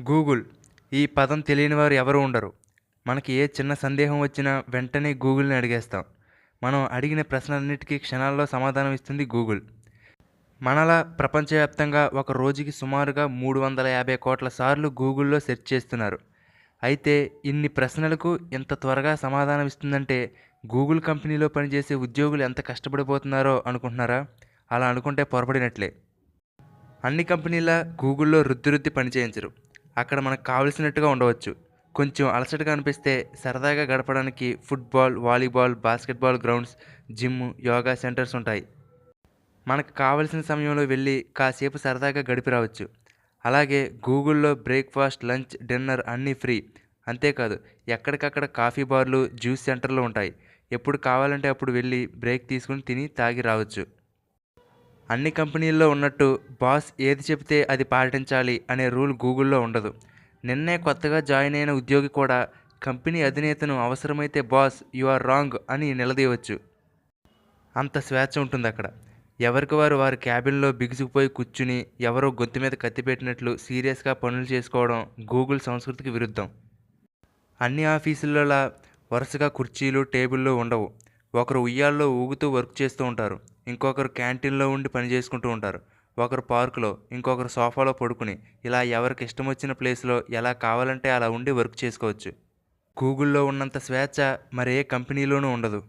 Google. ఈ పదం తెలియని వారు ఎవరు ఉండరు. మనకి ఏ చిన్న సందేహం వచ్చినా వెంటనే గూగుల్‌ని అడిగేస్తాం. మనం అడిగిన ప్రశ్నలన్నిటికీ క్షణాల్లో సమాధానం ఇస్తుంది గూగుల్. మనలా ప్రపంచవ్యాప్తంగా ఒక రోజుకి సుమారుగా 350 కోట్ల సార్లు గూగుల్‌లో సెర్చ్ చేస్తున్నారు. అయితే ఇన్ని ప్రశ్నలకు ఇంత త్వరగా సమాధానం ఇస్తుందంటే గూగుల్ కంపెనీలో పనిచేసే ఉద్యోగులు ఎంత కష్టపడిపోతున్నారో అనుకుంటున్నారా? అలా అనుకుంటే పొరపడినట్లే. అన్ని కంపెనీలా గూగుల్‌లో రుద్ది పని చేయించరు. అక్కడ మనకు కావలసినట్టుగా ఉండవచ్చు. కొంచెం అలసటగా అనిపిస్తే సరదాగా గడపడానికి football, volleyball, basketball grounds, gym, yoga centres ఉంటాయి. మనకు కావలసిన సమయంలో వెళ్ళి కాసేపు సరదాగా గడిపి రావచ్చు. అలాగే గూగుల్‌లో బ్రేక్‌ఫాస్ట్, లంచ్, డిన్నర్ అన్నీ ఫ్రీ. అంతేకాదు ఎక్కడికక్కడ కాఫీ బార్లు, జ్యూస్ సెంటర్లు ఉంటాయి. ఎప్పుడు కావాలంటే అప్పుడు వెళ్ళి బ్రేక్ తీసుకొని తిని, తాగి రావచ్చు. అన్ని కంపెనీల్లో ఉన్నట్టు బాస్ ఏది చెబితే అది పాటించాలి అనే రూల్ గూగుల్‌లో ఉండదు. నిన్నే కొత్తగా జాయిన్ అయిన ఉద్యోగి కూడా కంపెనీ అధినేతను అవసరమైతే బాస్ యూ ఆర్ రాంగ్ అని నిలదీయవచ్చు. అంత స్వేచ్ఛ ఉంటుందక్కడ. ఎవరికి వారు వారి క్యాబిన్‌లో బిగుసుకుపోయి కూర్చుని ఎవరో గొంతు మీద కత్తి పెట్టినట్లు సీరియస్‌గా పనులు చేసుకోవడం గూగుల్ సంస్కృతికి విరుద్ధం. అన్ని ఆఫీసుల్లోలా వరుసగా కుర్చీలు, టేబుల్లు ఉండవు. ఒకరు ఉయ్యాల్లో ఊగుతూ వర్క్ చేస్తూ ఉంటారు. ఇంకొకరు క్యాంటీన్‌లో ఉండి పని చేసుకుంటూ ఉంటారు. ఒకరు పార్కులో, ఇంకొకరు సోఫాలో పడుకుని, ఇలా ఎవరికి ఇష్టమొచ్చిన ప్లేస్‌లో ఎలా కావాలంటే అలా ఉండి వర్క్ చేసుకోవచ్చు. గూగుల్‌లో ఉన్నంత స్వేచ్ఛ మరే కంపెనీలోనూ ఉండదు.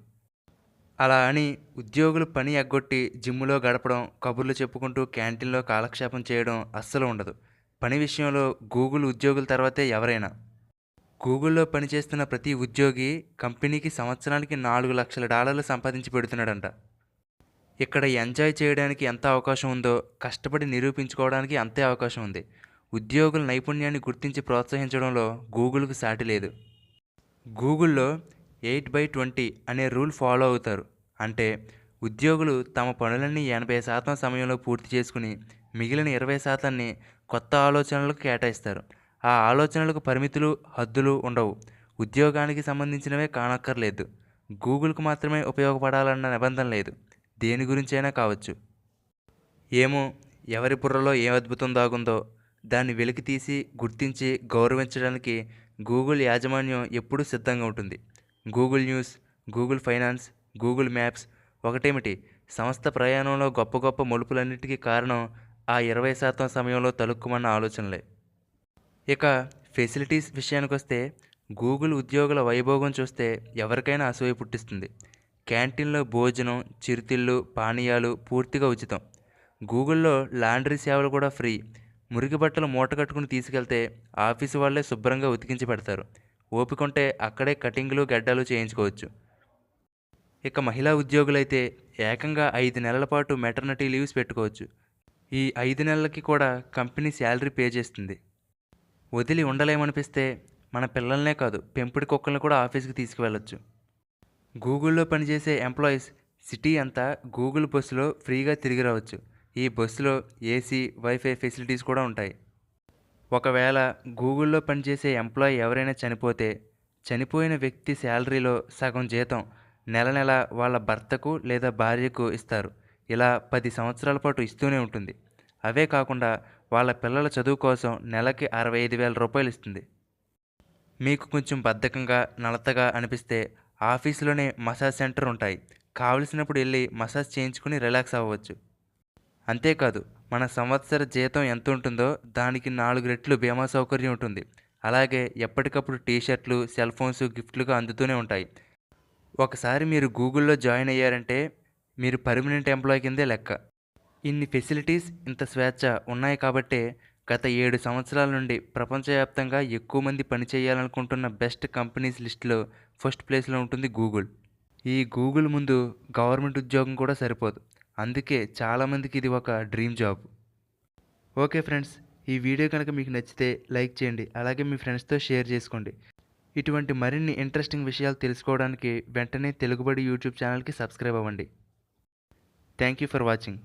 అలా అని ఉద్యోగులు పని ఎగ్గొట్టి జిమ్‌లో గడపడం, కబుర్లు చెప్పుకుంటూ క్యాంటీన్‌లో కాలక్షేపం చేయడం అస్సలు ఉండదు. పని విషయంలో గూగుల్ ఉద్యోగుల తర్వాతే ఎవరైనా. గూగుల్‌లో పనిచేస్తున్న ప్రతి ఉద్యోగి కంపెనీకి సంవత్సరానికి $4,00,000 సంపాదించి పెడుతున్నాడంట. ఇక్కడ ఎంజాయ్ చేయడానికి ఎంత అవకాశం ఉందో, కష్టపడి నిరూపించుకోవడానికి అంతే అవకాశం ఉంది. ఉద్యోగుల నైపుణ్యాన్ని గుర్తించి ప్రోత్సహించడంలో గూగుల్‌కు సాటి లేదు. గూగుల్‌లో 8/20 అనే రూల్ ఫాలో అవుతారు. అంటే ఉద్యోగులు తమ పనులన్నీ 80% సమయంలో పూర్తి చేసుకుని, మిగిలిన 20%ని కొత్త ఆలోచనలకు కేటాయిస్తారు. ఆ ఆలోచనలకు పరిమితులు, హద్దులు ఉండవు. ఉద్యోగానికి సంబంధించినవే కానక్కర్లేదు. గూగుల్‌కు మాత్రమే ఉపయోగపడాలన్న నిబంధన లేదు. దేని గురించైనా కావచ్చు. ఏమో, ఎవరి బుర్రలో ఏ అద్భుతం దాగుందో దాన్ని వెలికితీసి, గుర్తించి, గౌరవించడానికి గూగుల్ యాజమాన్యం ఎప్పుడూ సిద్ధంగా ఉంటుంది. Google news, Google finance, Google maps ఒకటేమిటి, సంస్థ ప్రయాణంలో గొప్ప గొప్ప మలుపులన్నిటికీ కారణం ఆ 20% సమయంలో తళుక్కుమన్న ఆలోచనలే. ఇక ఫెసిలిటీస్ విషయానికొస్తే గూగుల్ ఉద్యోగుల వైభోగం చూస్తే ఎవరికైనా అసూయ పుట్టిస్తుంది. క్యాంటీన్లో భోజనం, చిరుతిళ్ళు, పానీయాలు పూర్తిగా ఉచితం. గూగుల్‌లో లాండ్రీ సేవలు కూడా ఫ్రీ. మురికి బట్టలు మూటకట్టుకుని తీసుకెళ్తే ఆఫీసు వాళ్ళే శుభ్రంగా ఉతికించి పెడతారు. ఓపికుంటే అక్కడే కటింగ్‌లు, గడ్డాలు చేయించుకోవచ్చు. ఇక మహిళా ఉద్యోగులైతే ఏకంగా 5 నెలల పాటు మెటర్నిటీ లీవ్స్ పెట్టుకోవచ్చు. ఈ 5 నెలలకి కూడా కంపెనీ శాలరీ పే చేస్తుంది. వదిలి ఉండలేమనిపిస్తే మన పిల్లలనే కాదు, పెంపుడు కుక్కల్ని కూడా ఆఫీస్‌కి తీసుకువెళ్ళొచ్చు. గూగుల్‌లో పనిచేసే ఎంప్లాయీస్ సిటీ అంతా గూగుల్ బస్సులో ఫ్రీగా తిరిగి రావచ్చు. ఈ బస్సులో ఏసీ, వైఫై ఫెసిలిటీస్ కూడా ఉంటాయి. ఒకవేళ గూగుల్‌లో పనిచేసే ఎంప్లాయీ ఎవరైనా చనిపోతే, చనిపోయిన వ్యక్తి శాలరీలో సగం జీతం నెల నెల వాళ్ళ భర్తకు లేదా భార్యకు ఇస్తారు. ఇలా 10 సంవత్సరాల పాటు ఇస్తూనే ఉంటుంది. అవే కాకుండా వాళ్ళ పిల్లల చదువు కోసం నెలకి రూ. 65,000 ఇస్తుంది. మీకు కొంచెం బద్ధకంగా, నలతగా అనిపిస్తే ఆఫీసులోనే మసాజ్ సెంటర్ ఉంటాయి. కావలసినప్పుడు వెళ్ళి మసాజ్ చేయించుకుని రిలాక్స్ అవ్వవచ్చు. అంతేకాదు మన సంవత్సర జీతం ఎంత ఉంటుందో దానికి 4 రెట్లు బీమా సౌకర్యం ఉంటుంది. అలాగే ఎప్పటికప్పుడు టీ షర్ట్లు, సెల్ ఫోన్స్ గిఫ్ట్లుగా అందుతూనే ఉంటాయి. ఒకసారి మీరు గూగుల్‌లో జాయిన్ అయ్యారంటే మీరు పర్మనెంట్ ఎంప్లాయీ కిందే లెక్క. ఇన్ని ఫెసిలిటీస్, ఇంత స్వేచ్ఛ ఉన్నాయి కాబట్టే గత 7 సంవత్సరాల నుండి ప్రపంచవ్యాప్తంగా ఎక్కువ మంది పనిచేయాలనుకుంటున్న బెస్ట్ కంపెనీస్ లిస్టులో ఫస్ట్ ప్లేస్‌లో ఉంటుంది గూగుల్. ఈ గూగుల్ ముందు గవర్నమెంట్ ఉద్యోగం కూడా సరిపోదు. అందుకే చాలామందికి ఇది ఒక డ్రీమ్ జాబ్. ఓకే ఫ్రెండ్స్, ఈ వీడియో కనుక మీకు నచ్చితే లైక్ చేయండి. అలాగే మీ ఫ్రెండ్స్‌తో షేర్ చేసుకోండి. ఇటువంటి మరిన్ని ఇంట్రెస్టింగ్ విషయాలు తెలుసుకోవడానికి వెంటనే తెలుగుబడి యూట్యూబ్ ఛానల్‌కి సబ్స్క్రైబ్ అవ్వండి. Thank you for watching.